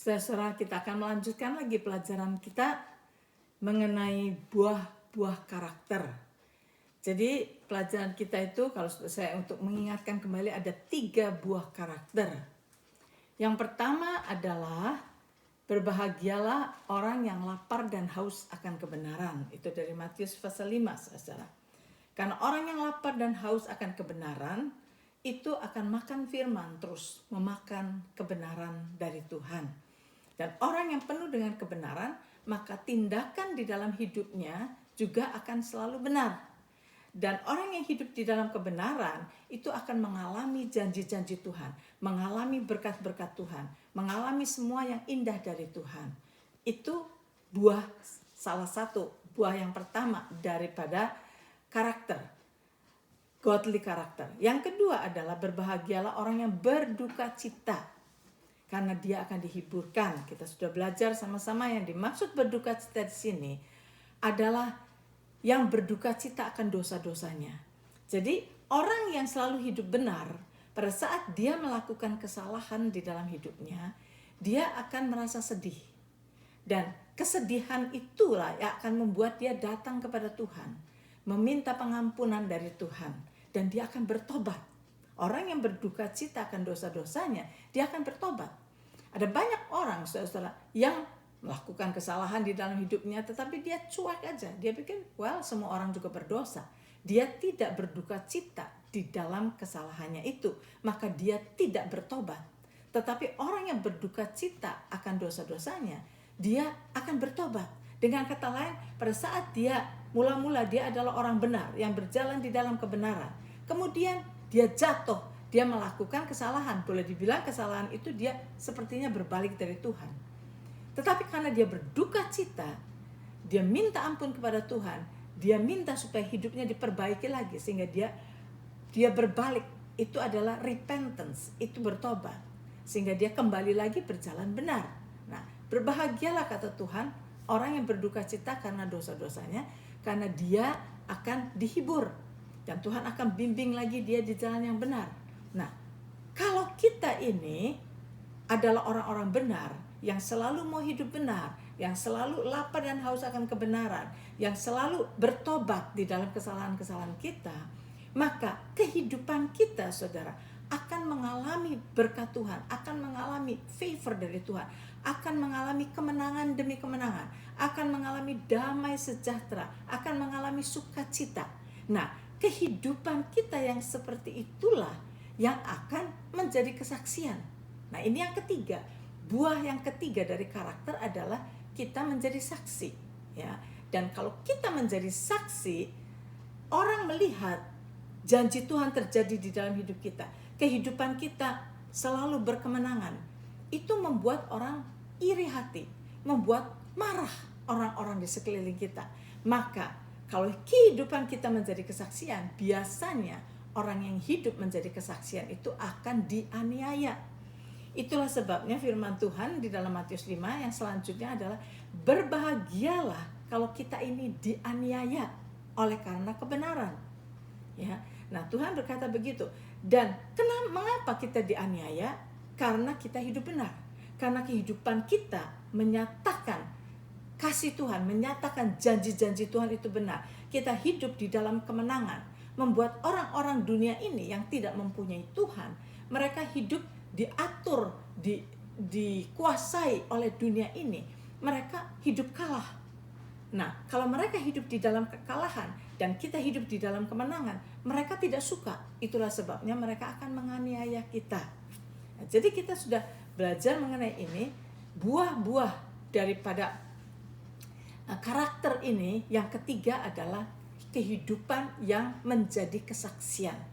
Saudara, kita akan melanjutkan lagi pelajaran kita mengenai buah-buah karakter. Jadi pelajaran kita itu, kalau saya untuk mengingatkan kembali, ada 3 buah karakter. Yang pertama adalah berbahagialah orang yang lapar dan haus akan kebenaran. Itu dari Matius pasal 5, saudara. Karena orang yang lapar dan haus akan kebenaran itu akan makan firman, terus memakan kebenaran dari Tuhan. Dan orang yang penuh dengan kebenaran, maka tindakan di dalam hidupnya juga akan selalu benar. Dan orang yang hidup di dalam kebenaran itu akan mengalami janji-janji Tuhan, mengalami berkat-berkat Tuhan, mengalami semua yang indah dari Tuhan. Itu salah satu buah yang pertama daripada karakter, godly karakter. Yang kedua adalah berbahagialah orang yang berduka cita, karena dia akan dihiburkan. Kita sudah belajar sama-sama yang dimaksud berduka cita di sini adalah yang berduka cita akan dosa-dosanya. Jadi orang yang selalu hidup benar, pada saat dia melakukan kesalahan di dalam hidupnya, dia akan merasa sedih. Dan kesedihan itulah yang akan membuat dia datang kepada Tuhan, meminta pengampunan dari Tuhan, dan dia akan bertobat. Orang yang berduka cita akan dosa-dosanya, dia akan bertobat. Ada banyak orang, saudara, yang melakukan kesalahan di dalam hidupnya, tetapi dia cuek aja. Dia pikir, semua orang juga berdosa. Dia tidak berduka cita di dalam kesalahannya itu, maka dia tidak bertobat. Tetapi orang yang berduka cita akan dosa-dosanya, dia akan bertobat. Dengan kata lain, pada saat dia mula-mula dia adalah orang benar yang berjalan di dalam kebenaran, kemudian dia jatuh, dia melakukan kesalahan. Boleh dibilang kesalahan itu dia sepertinya berbalik dari Tuhan. Tetapi karena dia berduka cita, dia minta ampun kepada Tuhan, dia minta supaya hidupnya diperbaiki lagi, sehingga dia berbalik. Itu adalah repentance, itu bertobat, sehingga dia kembali lagi berjalan benar. Nah, berbahagialah kata Tuhan orang yang berduka cita karena dosa-dosanya, karena dia akan dihibur, dan Tuhan akan bimbing lagi dia di jalan yang benar. Nah, kalau kita ini adalah orang-orang benar, yang selalu mau hidup benar, yang selalu lapar dan haus akan kebenaran, yang selalu bertobat di dalam kesalahan-kesalahan kita, maka kehidupan kita, saudara, akan mengalami berkat Tuhan, akan mengalami favor dari Tuhan, akan mengalami kemenangan demi kemenangan, akan mengalami damai sejahtera, akan mengalami sukacita. Nah, kehidupan kita yang seperti itulah yang akan menjadi kesaksian. Nah, ini yang ketiga. Buah yang ketiga dari karakter adalah kita menjadi saksi, ya. Dan kalau kita menjadi saksi, orang melihat janji Tuhan terjadi di dalam hidup kita, kehidupan kita selalu berkemenangan. Itu membuat orang iri hati, membuat marah orang-orang di sekeliling kita. Maka kalau kehidupan kita menjadi kesaksian, biasanya orang yang hidup menjadi kesaksian itu akan dianiaya. Itulah sebabnya firman Tuhan di dalam Matius 5 yang selanjutnya adalah berbahagialah kalau kita ini dianiaya oleh karena kebenaran. Ya. Nah, Tuhan berkata begitu. Dan mengapa kita dianiaya? Karena kita hidup benar. Karena kehidupan kita menyatakan kasih Tuhan, menyatakan janji-janji Tuhan itu benar. Kita hidup di dalam kemenangan, membuat orang-orang dunia ini yang tidak mempunyai Tuhan, mereka hidup diatur, dikuasai oleh dunia ini, mereka hidup kalah. Nah, kalau mereka hidup di dalam kekalahan dan kita hidup di dalam kemenangan, mereka tidak suka. Itulah sebabnya mereka akan menganiaya kita. Nah, jadi kita sudah belajar mengenai ini, buah-buah daripada karakter ini. Yang ketiga adalah kehidupan yang menjadi kesaksian.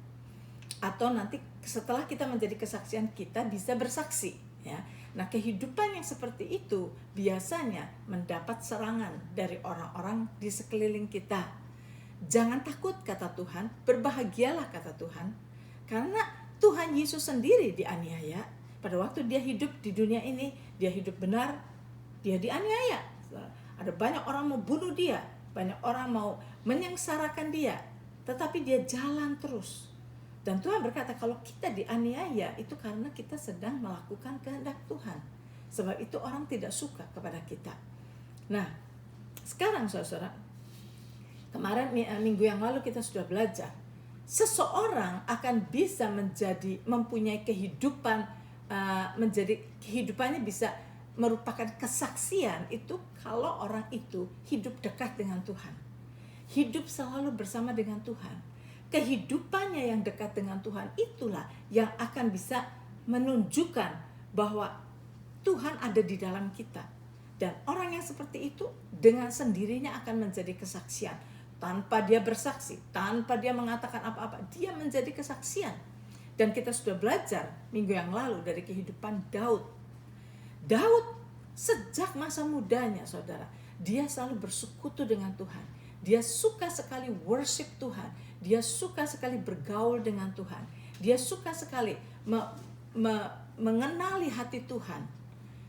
Atau nanti setelah kita menjadi kesaksian, kita bisa bersaksi, ya. Nah, kehidupan yang seperti itu biasanya mendapat serangan dari orang-orang di sekeliling kita. Jangan takut kata Tuhan, berbahagialah kata Tuhan, karena Tuhan Yesus sendiri dianiaya. Pada waktu dia hidup di dunia ini, dia hidup benar, dia dianiaya. Ada banyak orang mau bunuh dia, banyak orang mau menyengsarakan dia, tetapi dia jalan terus. Dan Tuhan berkata kalau kita dianiaya itu karena kita sedang melakukan kehendak Tuhan. Sebab itu orang tidak suka kepada kita. Nah, sekarang saudara, kemarin minggu yang lalu kita sudah belajar, seseorang akan bisa mempunyai kehidupan, menjadi kehidupannya bisa merupakan kesaksian itu kalau orang itu hidup dekat dengan Tuhan, hidup selalu bersama dengan Tuhan. Kehidupannya yang dekat dengan Tuhan itulah yang akan bisa menunjukkan bahwa Tuhan ada di dalam kita. Dan orang yang seperti itu dengan sendirinya akan menjadi kesaksian. Tanpa dia bersaksi, tanpa dia mengatakan apa-apa, dia menjadi kesaksian. Dan kita sudah belajar minggu yang lalu dari kehidupan Daud. Daud sejak masa mudanya, saudara, dia selalu bersekutu dengan Tuhan. Dia suka sekali worship Tuhan. Dia suka sekali bergaul dengan Tuhan. Dia suka sekali mengenali hati Tuhan.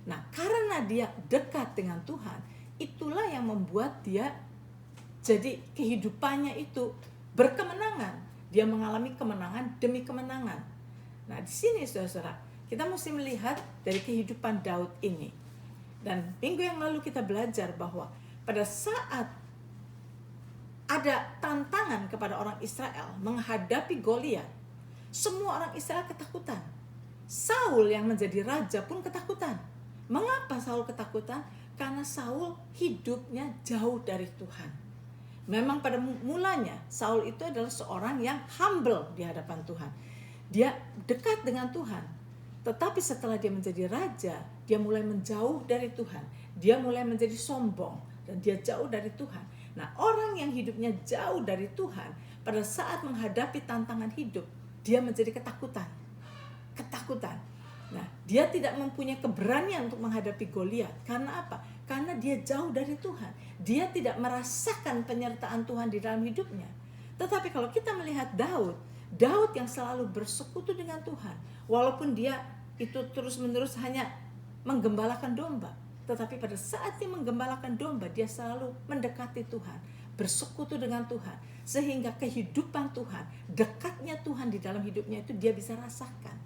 Nah, karena dia dekat dengan Tuhan, itulah yang membuat dia jadi kehidupannya itu berkemenangan. Dia mengalami kemenangan demi kemenangan. Nah, di sini saudara, kita mesti melihat dari kehidupan Daud ini. Dan minggu yang lalu kita belajar bahwa pada saat ada tantangan kepada orang Israel menghadapi Goliat, semua orang Israel ketakutan. Saul yang menjadi raja pun ketakutan. Mengapa Saul ketakutan? Karena Saul hidupnya jauh dari Tuhan. Memang pada mulanya Saul itu adalah seorang yang humble di hadapan Tuhan. Dia dekat dengan Tuhan. Tetapi setelah dia menjadi raja, dia mulai menjauh dari Tuhan. Dia mulai menjadi sombong dan dia jauh dari Tuhan. Nah, orang yang hidupnya jauh dari Tuhan, pada saat menghadapi tantangan hidup, dia menjadi ketakutan. Nah, dia tidak mempunyai keberanian untuk menghadapi Goliat. Karena apa? Karena dia jauh dari Tuhan. Dia tidak merasakan penyertaan Tuhan di dalam hidupnya. Tetapi kalau kita melihat Daud yang selalu bersekutu dengan Tuhan. Walaupun dia itu terus-menerus hanya menggembalakan domba. Tetapi pada saat dia menggembalakan domba, dia selalu mendekati Tuhan. Bersekutu dengan Tuhan. Sehingga kehidupan Tuhan, dekatnya Tuhan di dalam hidupnya itu dia bisa rasakan.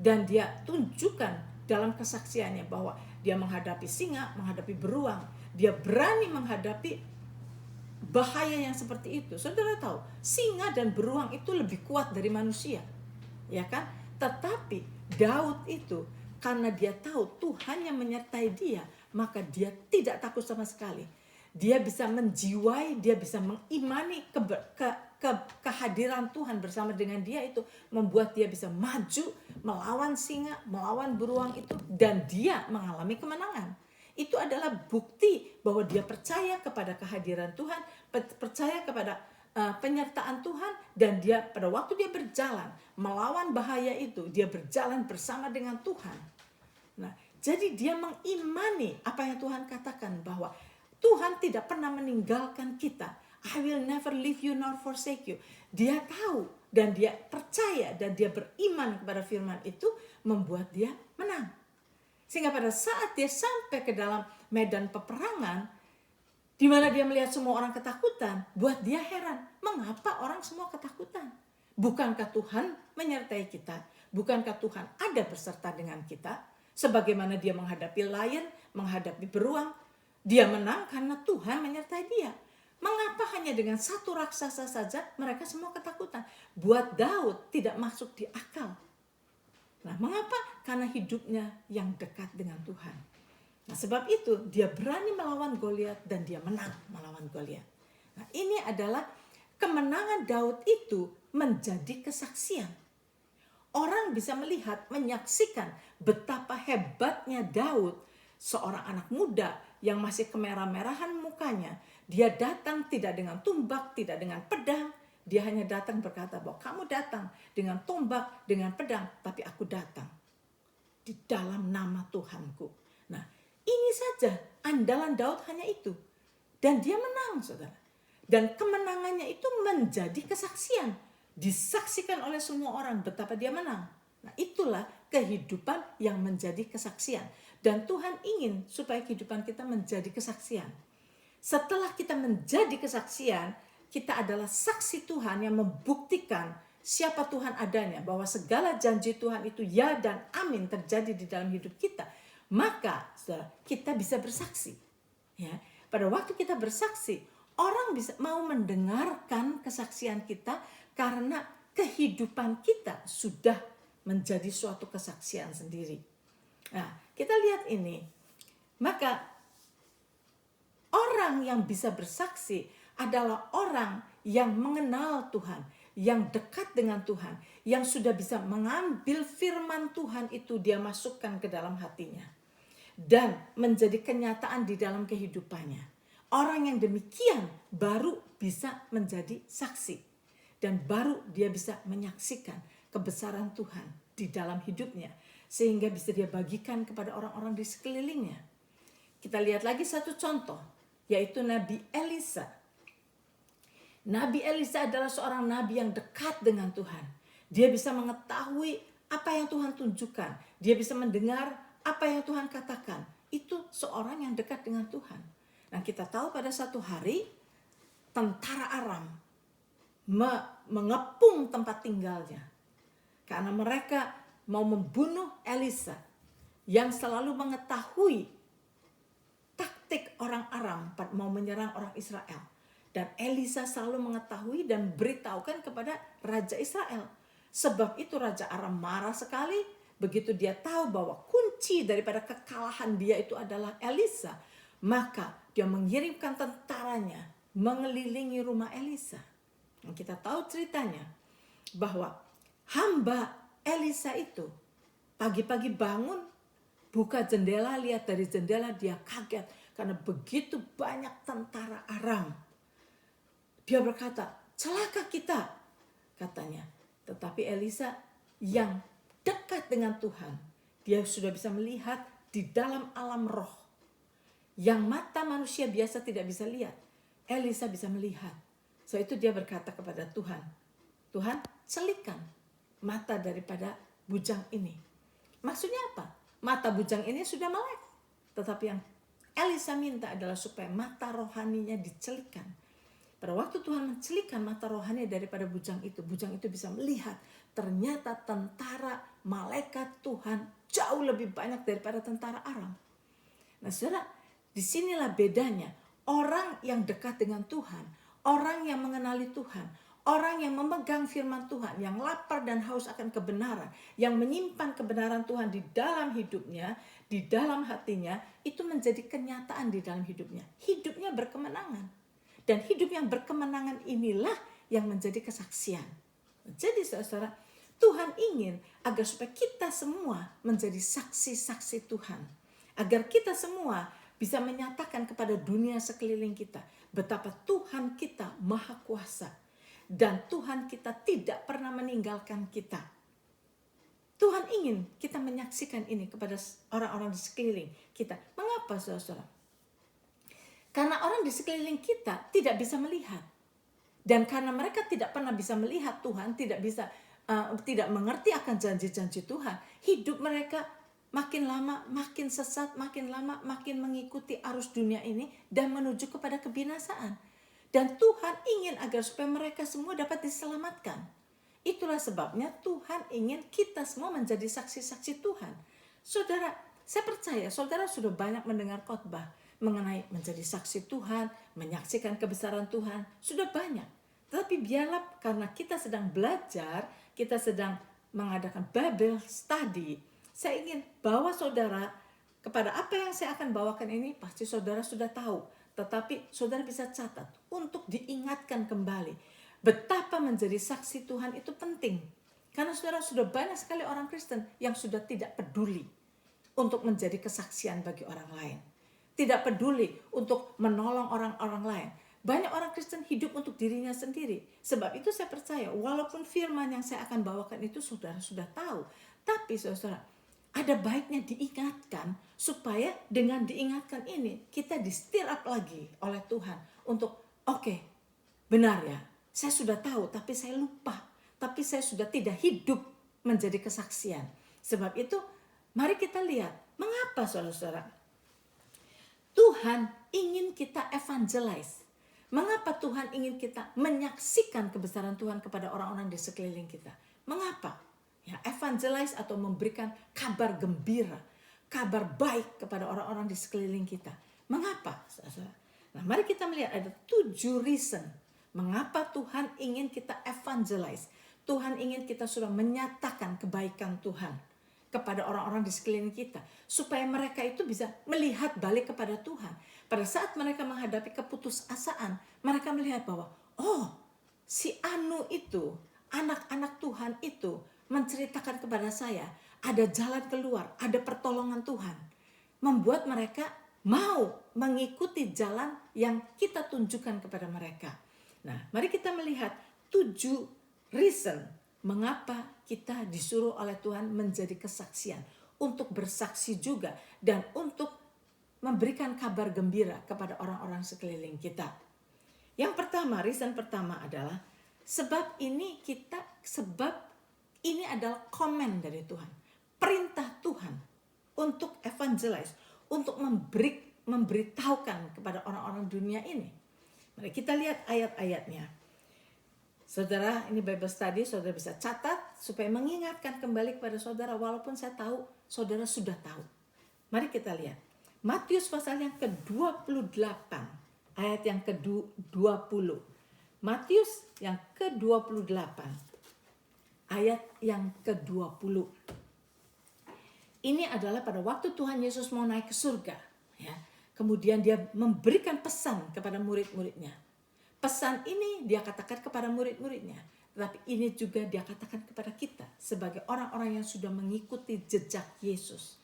Dan dia tunjukkan dalam kesaksiannya bahwa dia menghadapi singa, menghadapi beruang. Dia berani menghadapi bahaya yang seperti itu. Saudara tahu, singa dan beruang itu lebih kuat dari manusia. Ya kan? Tetapi Daud itu, karena dia tahu Tuhan yang menyertai dia, maka dia tidak takut sama sekali. Dia bisa menjiwai, dia bisa mengimani kehadiran Tuhan bersama dengan dia itu membuat dia bisa maju melawan singa, melawan beruang itu, dan dia mengalami kemenangan. Itu adalah bukti bahwa dia percaya kepada kehadiran Tuhan, percaya kepada penyertaan Tuhan, dan dia pada waktu dia berjalan melawan bahaya itu, dia berjalan bersama dengan Tuhan. Nah, jadi dia mengimani apa yang Tuhan katakan bahwa Tuhan tidak pernah meninggalkan kita. I will never leave you nor forsake you. Dia tahu dan dia percaya dan dia beriman kepada firman itu membuat dia menang. Sehingga pada saat dia sampai ke dalam medan peperangan, di mana dia melihat semua orang ketakutan, buat dia heran. Mengapa orang semua ketakutan? Bukankah Tuhan menyertai kita? Bukankah Tuhan ada beserta dengan kita? Sebagaimana dia menghadapi lion, menghadapi beruang, dia menang karena Tuhan menyertai dia. Mengapa hanya dengan satu raksasa saja mereka semua ketakutan? Buat Daud tidak masuk di akal. Nah, mengapa? Karena hidupnya yang dekat dengan Tuhan. Nah, sebab itu dia berani melawan Goliat dan dia menang melawan Goliat. Nah, ini adalah kemenangan Daud itu menjadi kesaksian. Orang bisa melihat, menyaksikan betapa hebatnya Daud, seorang anak muda yang masih kemerah-merahan mukanya. Dia datang tidak dengan tumbak, tidak dengan pedang. Dia hanya datang berkata bahwa kamu datang dengan tombak, dengan pedang, tapi aku datang di dalam nama Tuhanku. Nah, ini saja andalan Daud hanya itu. Dan dia menang, saudara. Dan kemenangannya itu menjadi kesaksian. Disaksikan oleh semua orang betapa dia menang. Nah, itulah kehidupan yang menjadi kesaksian. Dan Tuhan ingin supaya kehidupan kita menjadi kesaksian. Setelah kita menjadi kesaksian, kita adalah saksi Tuhan yang membuktikan siapa Tuhan adanya. Bahwa segala janji Tuhan itu ya dan amin terjadi di dalam hidup kita. maka saudara, kita bisa bersaksi. Ya, pada waktu kita bersaksi, orang bisa mau mendengarkan kesaksian kita karena kehidupan kita sudah menjadi suatu kesaksian sendiri. Nah, kita lihat ini. Maka orang yang bisa bersaksi adalah orang yang mengenal Tuhan, yang dekat dengan Tuhan, yang sudah bisa mengambil firman Tuhan itu dia masukkan ke dalam hatinya dan menjadi kenyataan di dalam kehidupannya. Orang yang demikian baru bisa menjadi saksi dan baru dia bisa menyaksikan kebesaran Tuhan di dalam hidupnya sehingga bisa dia bagikan kepada orang-orang di sekelilingnya. Kita lihat lagi satu contoh, yaitu Nabi Elisa. Nabi Elisa adalah seorang nabi yang dekat dengan Tuhan. Dia bisa mengetahui apa yang Tuhan tunjukkan. Dia bisa mendengar apa yang Tuhan katakan. Itu seorang yang dekat dengan Tuhan. Nah, kita tahu pada satu hari tentara Aram mengepung tempat tinggalnya. Karena mereka mau membunuh Elisa yang selalu mengetahui taktik orang Aram mau menyerang orang Israel. Dan Elisa selalu mengetahui dan beritahukan kepada Raja Israel. Sebab itu Raja Aram marah sekali. Begitu dia tahu bahwa kunci daripada kekalahan dia itu adalah Elisa. Maka dia mengirimkan tentaranya mengelilingi rumah Elisa. Dan kita tahu ceritanya bahwa hamba Elisa itu pagi-pagi bangun, buka jendela, lihat dari jendela dia kaget. Karena begitu banyak tentara Aram. Dia berkata, celaka kita, katanya. Tetapi Elisa yang dekat dengan Tuhan, dia sudah bisa melihat di dalam alam roh. Yang mata manusia biasa tidak bisa lihat. Elisa bisa melihat. So itu dia berkata kepada Tuhan, Tuhan celikan mata daripada bujang ini. Maksudnya apa? Mata bujang ini sudah melek. Tetapi yang Elisa minta adalah supaya mata rohaninya dicelikan. Pada waktu Tuhan mencelikan mata rohani daripada bujang itu bisa melihat ternyata tentara malaikat Tuhan jauh lebih banyak daripada tentara Aram. Nah, saudara, disinilah bedanya orang yang dekat dengan Tuhan, orang yang mengenali Tuhan, orang yang memegang firman Tuhan, yang lapar dan haus akan kebenaran, yang menyimpan kebenaran Tuhan di dalam hidupnya, di dalam hatinya, itu menjadi kenyataan di dalam hidupnya. Hidupnya berkemenangan. Dan hidup yang berkemenangan inilah yang menjadi kesaksian. Jadi saudara, Tuhan ingin agar supaya kita semua menjadi saksi-saksi Tuhan. Agar kita semua bisa menyatakan kepada dunia sekeliling kita betapa Tuhan kita maha kuasa. Dan Tuhan kita tidak pernah meninggalkan kita. Tuhan ingin kita menyaksikan ini kepada orang-orang di sekeliling kita. Mengapa saudara? Karena orang di sekeliling kita tidak bisa melihat. Dan karena mereka tidak pernah bisa melihat Tuhan, tidak mengerti akan janji-janji Tuhan, hidup mereka makin lama makin sesat, makin lama makin mengikuti arus dunia ini dan menuju kepada kebinasaan. Dan Tuhan ingin agar supaya mereka semua dapat diselamatkan. Itulah sebabnya Tuhan ingin kita semua menjadi saksi-saksi Tuhan. Saudara, saya percaya saudara sudah banyak mendengar khotbah mengenai menjadi saksi Tuhan, menyaksikan kebesaran Tuhan, sudah banyak. Tetapi biarlah karena kita sedang belajar, kita sedang mengadakan Bible study, saya ingin bawa saudara kepada apa yang saya akan bawakan ini, pasti saudara sudah tahu. Tetapi saudara bisa catat untuk diingatkan kembali betapa menjadi saksi Tuhan itu penting. Karena saudara sudah banyak sekali orang Kristen yang sudah tidak peduli untuk menjadi kesaksian bagi orang lain. Tidak peduli untuk menolong orang-orang lain. Banyak orang Kristen hidup untuk dirinya sendiri. Sebab itu saya percaya walaupun firman yang saya akan bawakan itu saudara sudah tahu. Tapi saudara, ada baiknya diingatkan supaya dengan diingatkan ini kita di-stir up lagi oleh Tuhan. Untuk oke, benar ya, saya sudah tahu tapi saya lupa. Tapi saya sudah tidak hidup menjadi kesaksian. Sebab itu mari kita lihat mengapa saudara-saudara Tuhan ingin kita evangelize. Mengapa Tuhan ingin kita menyaksikan kebesaran Tuhan kepada orang-orang di sekeliling kita? Mengapa? Ya, evangelize atau memberikan kabar gembira. kabar baik kepada orang-orang di sekeliling kita. Mengapa? Nah, mari kita melihat ada 7 reason mengapa Tuhan ingin kita evangelize. Tuhan ingin kita sudah menyatakan kebaikan Tuhan kepada orang-orang di sekeliling kita, supaya mereka itu bisa melihat balik kepada Tuhan. Pada saat mereka menghadapi keputusasaan, mereka melihat bahwa si Anu itu, anak-anak Tuhan itu menceritakan kepada saya ada jalan keluar, ada pertolongan Tuhan. Membuat mereka mau mengikuti jalan yang kita tunjukkan kepada mereka. Nah, mari kita melihat 7 reason mengapa kita disuruh oleh Tuhan menjadi kesaksian, untuk bersaksi juga dan untuk memberikan kabar gembira kepada orang-orang sekeliling kita. Yang pertama, reason pertama adalah sebab ini adalah command dari Tuhan, perintah Tuhan untuk evangelize, untuk memberitahukan kepada orang-orang dunia ini. Mari kita lihat ayat-ayatnya. Saudara, ini Bible study, saudara bisa catat supaya mengingatkan kembali kepada saudara, walaupun saya tahu saudara sudah tahu. Mari kita lihat. Matius pasal yang ke-28, ayat yang ke-20. Matius yang ke-28, ayat yang ke-20. Ini adalah pada waktu Tuhan Yesus mau naik ke surga. Ya. Kemudian dia memberikan pesan kepada murid-muridnya. Pesan ini dia katakan kepada murid-muridnya, tetapi ini juga dia katakan kepada kita sebagai orang-orang yang sudah mengikuti jejak Yesus.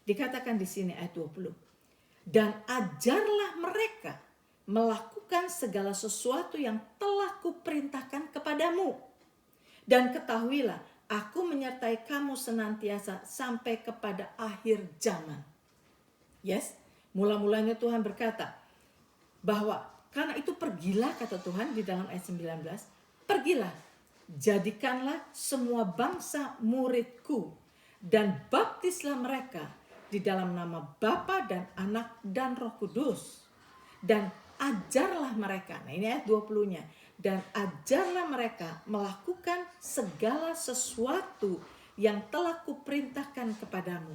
Dikatakan di sini ayat 20. Dan ajarlah mereka melakukan segala sesuatu yang telah kuperintahkan kepadamu. Dan ketahuilah, aku menyertai kamu senantiasa sampai kepada akhir zaman. Yes, mula-mulanya Tuhan berkata bahwa karena itu pergilah, kata Tuhan di dalam ayat 19, pergilah, jadikanlah semua bangsa muridku dan baptislah mereka di dalam nama Bapa dan Anak dan Roh Kudus. Dan ajarlah mereka, nah ini ayat 20-nya, dan ajarlah mereka melakukan segala sesuatu yang telah kuperintahkan kepadamu.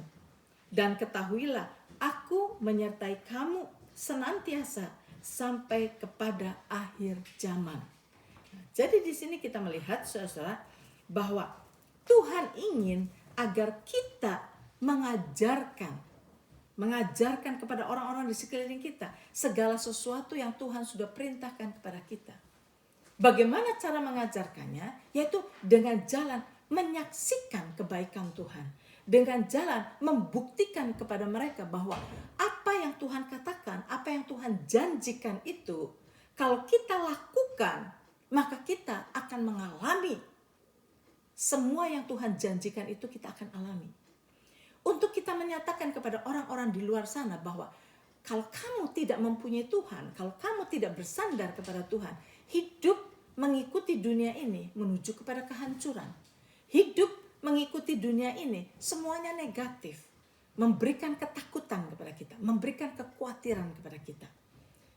Dan ketahuilah, aku menyertai kamu senantiasa sampai kepada akhir zaman. Jadi di sini kita melihat, saudara, bahwa Tuhan ingin agar kita mengajarkan kepada orang-orang di sekeliling kita segala sesuatu yang Tuhan sudah perintahkan kepada kita. Bagaimana cara mengajarkannya? Yaitu dengan jalan menyaksikan kebaikan Tuhan, dengan jalan membuktikan kepada mereka bahwa apa yang Tuhan katakan, apa yang Tuhan janjikan itu, kalau kita lakukan, maka kita akan mengalami semua yang Tuhan janjikan itu, kita akan alami. Untuk kita menyatakan kepada orang-orang di luar sana bahwa kalau kamu tidak mempunyai Tuhan, kalau kamu tidak bersandar kepada Tuhan, hidup mengikuti dunia ini menuju kepada kehancuran. Hidup mengikuti dunia ini semuanya negatif, memberikan ketakutan kepada kita, memberikan kekhawatiran kepada kita.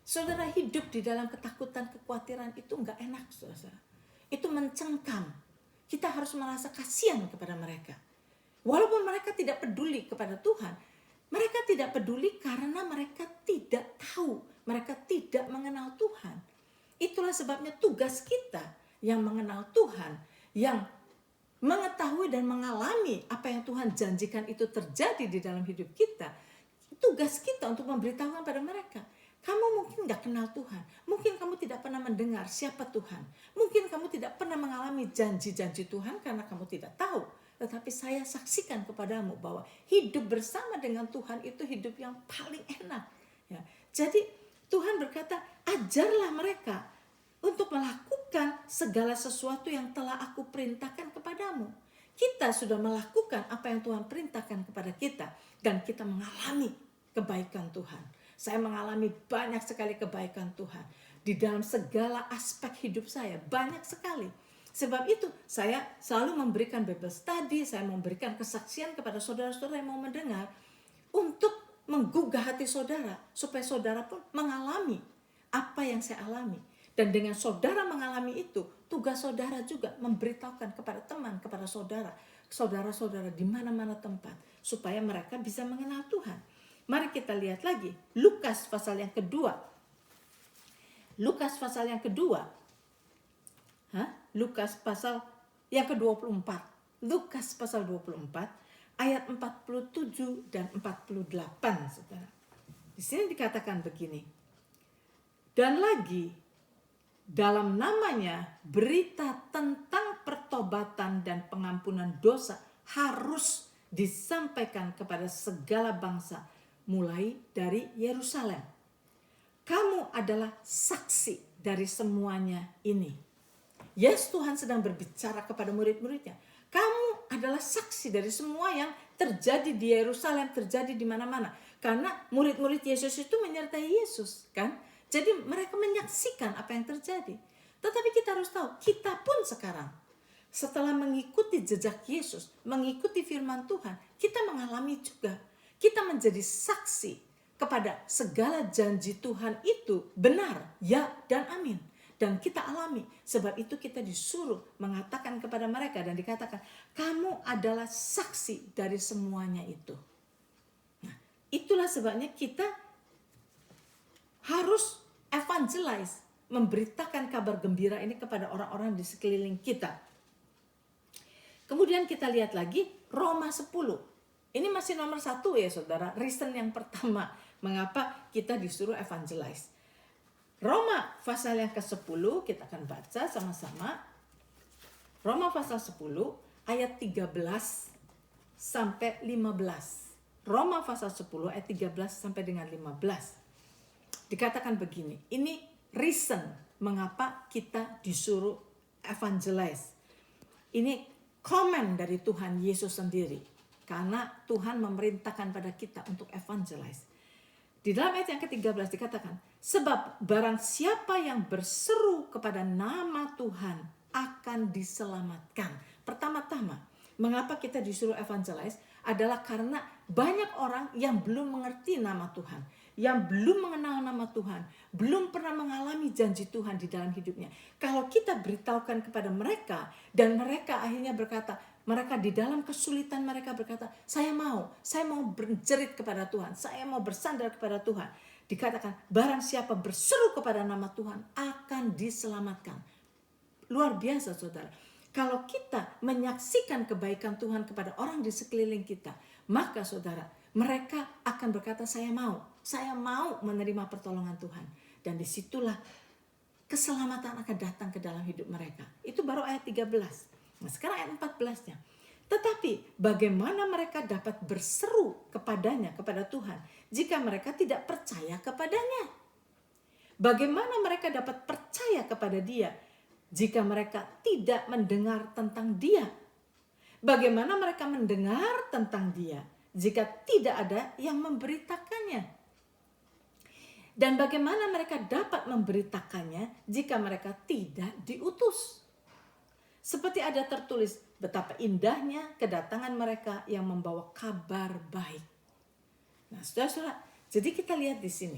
Saudara, hidup di dalam ketakutan, kekhawatiran itu enggak enak, saudara. Itu mencengkam. Kita harus merasa kasihan kepada mereka. Walaupun mereka tidak peduli kepada Tuhan, mereka tidak peduli karena mereka tidak tahu, mereka tidak mengenal Tuhan. Itulah sebabnya tugas kita yang mengenal Tuhan, yang mengetahui dan mengalami apa yang Tuhan janjikan itu terjadi di dalam hidup kita. Tugas kita untuk memberitahukan pada mereka. Kamu mungkin gak kenal Tuhan, mungkin kamu tidak pernah mendengar siapa Tuhan, mungkin kamu tidak pernah mengalami janji-janji Tuhan karena kamu tidak tahu. Tetapi saya saksikan kepadamu bahwa hidup bersama dengan Tuhan itu hidup yang paling enak. Ya. Jadi Tuhan berkata, ajarlah mereka untuk melakukan segala sesuatu yang telah aku perintahkan kepadamu. Kita sudah melakukan apa yang Tuhan perintahkan kepada kita. Dan kita mengalami kebaikan Tuhan. Saya mengalami banyak sekali kebaikan Tuhan. Di dalam segala aspek hidup saya, banyak sekali. Sebab itu saya selalu memberikan Bible study, saya memberikan kesaksian kepada saudara-saudara yang mau mendengar untuk menggugah hati saudara supaya saudara pun mengalami apa yang saya alami. Dan dengan saudara mengalami itu, tugas saudara juga memberitahukan kepada teman, kepada saudara saudara-saudara di mana-mana tempat supaya mereka bisa mengenal Tuhan. Mari kita lihat lagi Lukas pasal yang kedua. Lukas pasal yang kedua. Lukas pasal yang ke-24. Lukas pasal 24 ayat 47 dan 48, Saudara. Di sini dikatakan begini. Dan lagi dalam namanya berita tentang pertobatan dan pengampunan dosa harus disampaikan kepada segala bangsa mulai dari Yerusalem. Kamu adalah saksi dari semuanya ini. Yes, Tuhan sedang berbicara kepada murid-muridnya. Kamu adalah saksi dari semua yang terjadi di Yerusalem, terjadi di mana-mana. Karena murid-murid Yesus itu menyertai Yesus, kan? Jadi mereka menyaksikan apa yang terjadi. Tetapi kita harus tahu, kita pun sekarang setelah mengikuti jejak Yesus, mengikuti firman Tuhan, kita mengalami juga. Kita menjadi saksi kepada segala janji Tuhan itu benar, ya dan amin. Dan kita alami, sebab itu kita disuruh mengatakan kepada mereka dan dikatakan, kamu adalah saksi dari semuanya itu. Nah, itulah sebabnya kita harus evangelize, memberitakan kabar gembira ini kepada orang-orang di sekeliling kita. Kemudian kita lihat lagi Roma 10. Ini masih nomor 1 ya saudara, reason yang pertama mengapa kita disuruh evangelize. Roma pasal yang ke-10 kita akan baca sama-sama. Roma pasal 10 ayat 13 sampai 15. Roma pasal 10 ayat 13 sampai dengan 15. Dikatakan begini, ini reason mengapa kita disuruh evangelize. Ini komen dari Tuhan Yesus sendiri. Karena Tuhan memerintahkan pada kita untuk evangelize. Di dalam ayat yang ke-13 dikatakan, sebab barang siapa yang berseru kepada nama Tuhan akan diselamatkan. Pertama-tama, mengapa kita disuruh evangelize adalah karena banyak orang yang belum mengerti nama Tuhan, yang belum mengenal nama Tuhan, belum pernah mengalami janji Tuhan di dalam hidupnya. Kalau kita beritahukan kepada mereka dan mereka akhirnya berkata, mereka di dalam kesulitan mereka berkata, saya mau berjerit kepada Tuhan, saya mau bersandar kepada Tuhan. Dikatakan, barang siapa berseru kepada nama Tuhan akan diselamatkan. Luar biasa saudara. Kalau kita menyaksikan kebaikan Tuhan kepada orang di sekeliling kita, maka saudara, mereka akan berkata, saya mau menerima pertolongan Tuhan. Dan disitulah keselamatan akan datang ke dalam hidup mereka. Itu baru ayat 13. Nah, sekarang ayat 14-nya. Tetapi bagaimana mereka dapat berseru kepadanya, kepada Tuhan, jika mereka tidak percaya kepadanya? Bagaimana mereka dapat percaya kepada Dia jika mereka tidak mendengar tentang Dia? Bagaimana mereka mendengar tentang Dia jika tidak ada yang memberitakannya? Dan bagaimana mereka dapat memberitakannya jika mereka tidak diutus? Seperti ada tertulis, betapa indahnya kedatangan mereka yang membawa kabar baik. Nah, saudara-saudara, jadi kita lihat di sini.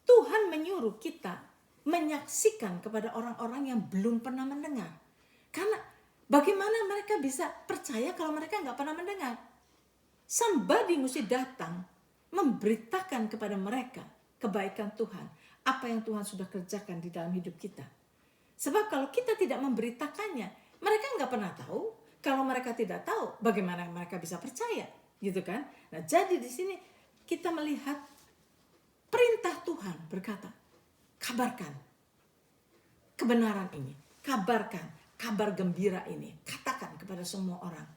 Tuhan menyuruh kita menyaksikan kepada orang-orang yang belum pernah mendengar. Karena bagaimana mereka bisa percaya kalau mereka nggak pernah mendengar? Somebody mesti datang memberitakan kepada mereka kebaikan Tuhan. Apa yang Tuhan sudah kerjakan di dalam hidup kita. Sebab kalau kita tidak memberitakannya, mereka nggak pernah tahu. Kalau mereka tidak tahu, bagaimana mereka bisa percaya, gitu kan? Nah, jadi di sini kita melihat perintah Tuhan berkata, kabarkan kebenaran ini, kabarkan kabar gembira ini, katakan kepada semua orang.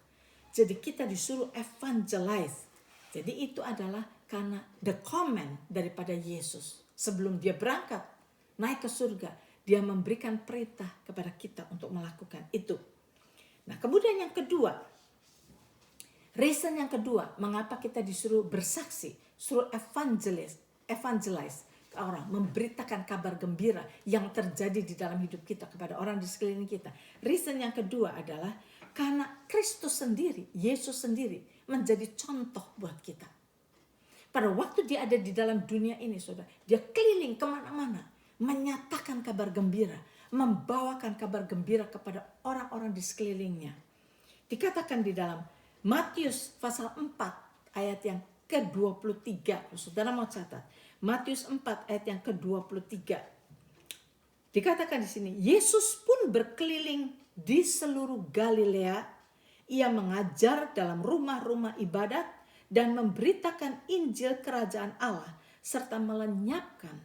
Jadi kita disuruh evangelize. Jadi itu adalah karena the command daripada Yesus sebelum dia berangkat naik ke surga. Dia memberikan perintah kepada kita untuk melakukan itu. Nah, kemudian yang kedua, reason yang kedua, mengapa kita disuruh bersaksi, suruh evangelize ke orang, memberitakan kabar gembira yang terjadi di dalam hidup kita kepada orang di sekeliling kita. Reason yang kedua adalah karena Kristus sendiri, Yesus sendiri menjadi contoh buat kita. Pada waktu dia ada di dalam dunia ini, saudara, dia keliling kemana-mana, menyatakan kabar gembira, membawakan kabar gembira kepada orang-orang di sekelilingnya. Dikatakan di dalam Matius pasal 4 ayat yang ke-23. Saudara mau catat. Matius 4 ayat yang ke-23. Dikatakan di sini, Yesus pun berkeliling di seluruh Galilea. Ia mengajar dalam rumah-rumah ibadat dan memberitakan Injil kerajaan Allah serta melenyapkan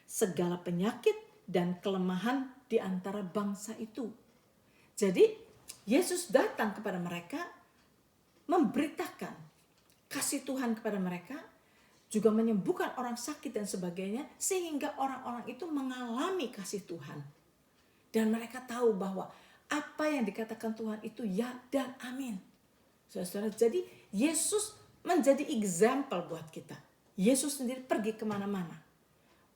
segala penyakit dan kelemahan di antara bangsa itu. Jadi Yesus datang kepada mereka, memberitakan kasih Tuhan kepada mereka, juga menyembuhkan orang sakit dan sebagainya, sehingga orang-orang itu mengalami kasih Tuhan. Dan mereka tahu bahwa apa yang dikatakan Tuhan itu ya dan amin. Saudara, jadi Yesus menjadi example buat kita. Yesus sendiri pergi kemana-mana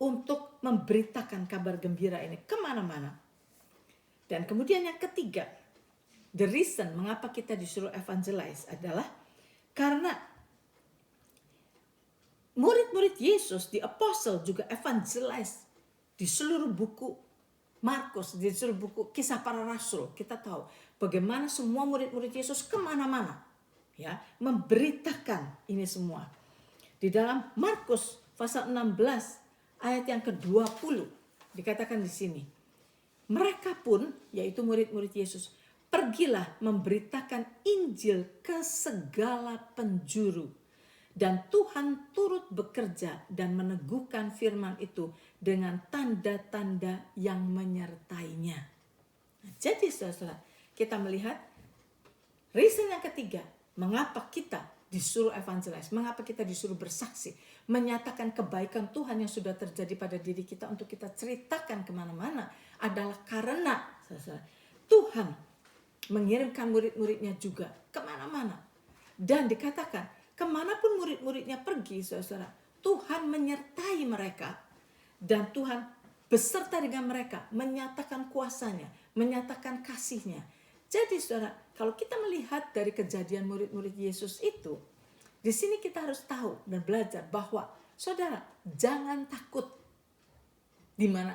untuk memberitakan kabar gembira ini kemana-mana. Dan kemudian yang ketiga, the reason mengapa kita disuruh evangelize adalah karena murid-murid Yesus, di apostle juga evangelize di seluruh buku Markus, di seluruh buku Kisah Para Rasul. Kita tahu bagaimana semua murid-murid Yesus kemana-mana, ya, memberitakan ini semua. Di dalam Markus pasal 16 ayat yang ke-20 dikatakan di sini, mereka pun, yaitu murid-murid Yesus, pergilah memberitakan Injil ke segala penjuru. Dan Tuhan turut bekerja dan meneguhkan firman itu dengan tanda-tanda yang menyertainya. Nah, jadi saudara, kita melihat reason yang ketiga, mengapa kita disuruh evangelize, mengapa kita disuruh bersaksi, menyatakan kebaikan Tuhan yang sudah terjadi pada diri kita untuk kita ceritakan kemana-mana, adalah karena saudara, Tuhan mengirimkan murid-muridnya juga kemana-mana. Dan dikatakan, kemanapun murid-muridnya pergi, saudara, Tuhan menyertai mereka. Dan Tuhan beserta dengan mereka, menyatakan kuasanya, menyatakan kasihnya. Jadi saudara, kalau kita melihat dari kejadian murid-murid Yesus itu, di sini kita harus tahu dan belajar bahwa, saudara, jangan takut. Dimana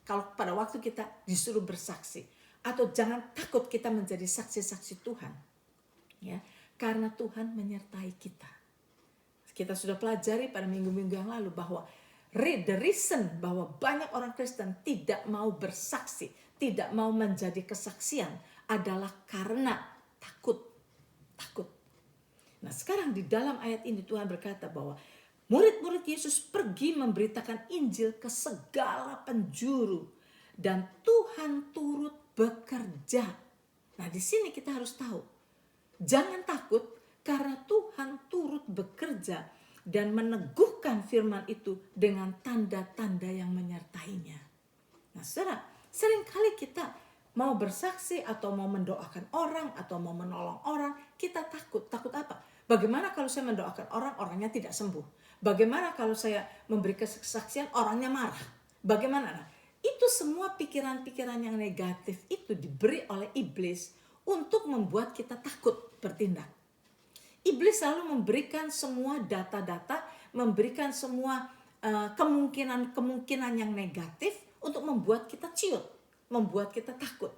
kalau pada waktu kita disuruh bersaksi, atau jangan takut kita menjadi saksi-saksi Tuhan. Ya. Karena Tuhan menyertai kita. Kita sudah pelajari pada minggu-minggu yang lalu bahwa the reason bahwa banyak orang Kristen tidak mau bersaksi, tidak mau menjadi kesaksian adalah karena takut. Nah, sekarang di dalam ayat ini Tuhan berkata bahwa murid-murid Yesus pergi memberitakan Injil ke segala penjuru dan Tuhan turut bekerja. Nah, di sini kita harus tahu, jangan takut karena Tuhan turut bekerja dan meneguhkan firman itu dengan tanda-tanda yang menyertainya. Nah, saudara, seringkali kita mau bersaksi atau mau mendoakan orang atau mau menolong orang, kita takut. Takut apa? Bagaimana kalau saya mendoakan orang, orangnya tidak sembuh? Bagaimana kalau saya memberi kesaksian, orangnya marah? Bagaimana? Nah, itu semua pikiran-pikiran yang negatif itu diberi oleh iblis untuk membuat kita takut bertindak. Iblis selalu memberikan semua data-data, memberikan semua kemungkinan-kemungkinan yang negatif untuk membuat kita ciut, membuat kita takut.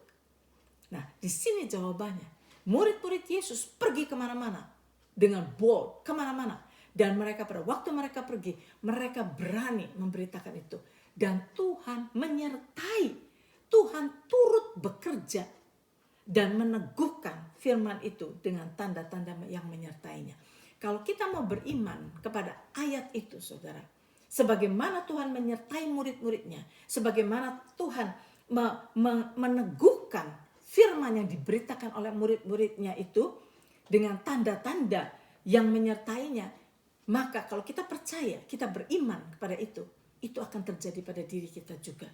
Nah, di sini jawabannya. Murid-murid Yesus pergi kemana-mana dengan bold, kemana-mana. Dan mereka pada waktu mereka pergi, mereka berani memberitakan itu. Dan Tuhan menyertai, Tuhan turut bekerja dan meneguhkan firman itu dengan tanda-tanda yang menyertainya. Kalau kita mau beriman kepada ayat itu, saudara, sebagaimana Tuhan menyertai murid-muridnya, sebagaimana Tuhan meneguhkan firman yang diberitakan oleh murid-muridnya itu dengan tanda-tanda yang menyertainya, maka kalau kita percaya, kita beriman kepada itu akan terjadi pada diri kita juga.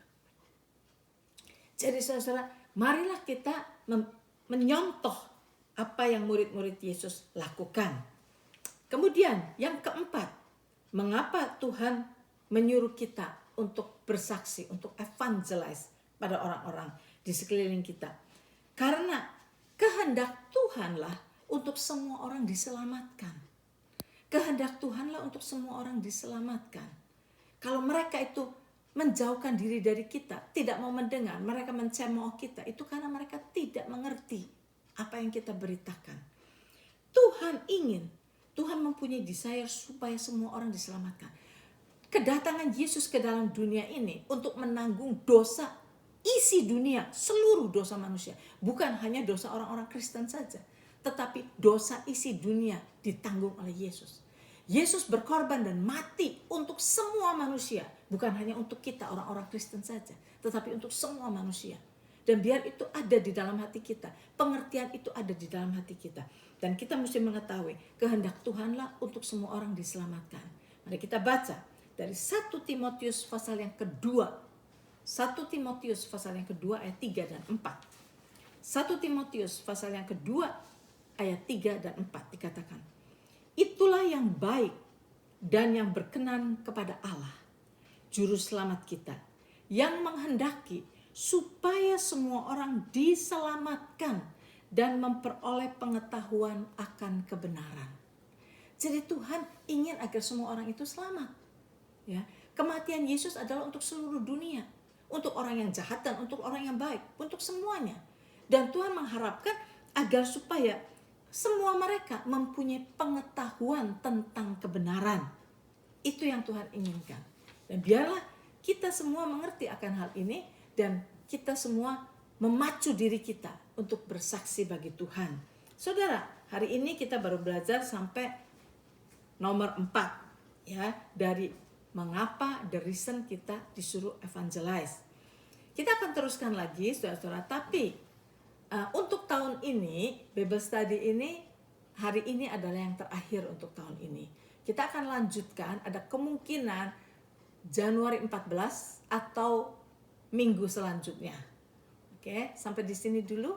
Jadi saudara, marilah kita menyontoh apa yang murid-murid Yesus lakukan. Kemudian yang keempat, mengapa Tuhan menyuruh kita untuk bersaksi, untuk evangelize pada orang-orang di sekeliling kita? Karena kehendak Tuhanlah untuk semua orang diselamatkan. Kehendak Tuhanlah untuk semua orang diselamatkan. Kalau mereka itu menjauhkan diri dari kita, tidak mau mendengar, mereka mencemooh kita, itu karena mereka tidak mengerti. apa yang kita beritakan. Tuhan mempunyai desire supaya semua orang diselamatkan. Kedatangan Yesus ke dalam dunia ini untuk menanggung dosa isi dunia, seluruh dosa manusia. Bukan hanya dosa orang-orang Kristen saja, tetapi dosa isi dunia ditanggung oleh Yesus. Yesus berkorban dan mati untuk semua manusia, bukan hanya untuk kita orang-orang Kristen saja, tetapi untuk semua manusia. Dan biar itu ada di dalam hati kita, pengertian itu ada di dalam hati kita. Dan kita mesti mengetahui kehendak Tuhanlah untuk semua orang diselamatkan. Mari kita baca dari 1 Timotius pasal yang kedua. 1 Timotius pasal yang kedua ayat 3 dan 4. 1 Timotius pasal yang kedua ayat 3 dan 4 dikatakan, itulah yang baik dan yang berkenan kepada Allah, Juru Selamat kita, yang menghendaki supaya semua orang diselamatkan dan memperoleh pengetahuan akan kebenaran. Jadi Tuhan ingin agar semua orang itu selamat. Ya, kematian Yesus adalah untuk seluruh dunia, untuk orang yang jahat dan untuk orang yang baik, untuk semuanya. Dan Tuhan mengharapkan agar supaya semua mereka mempunyai pengetahuan tentang kebenaran. Itu yang Tuhan inginkan. Dan biarlah kita semua mengerti akan hal ini dan kita semua memacu diri kita untuk bersaksi bagi Tuhan. Saudara, hari ini kita baru belajar sampai nomor 4 ya, dari mengapa the reason kita disuruh evangelize. Kita akan teruskan lagi saudara-saudara, tapi untuk tahun ini, Bible Study ini, hari ini adalah yang terakhir untuk tahun ini. Kita akan lanjutkan, ada kemungkinan Januari 14 atau minggu selanjutnya. Oke, sampai di sini dulu.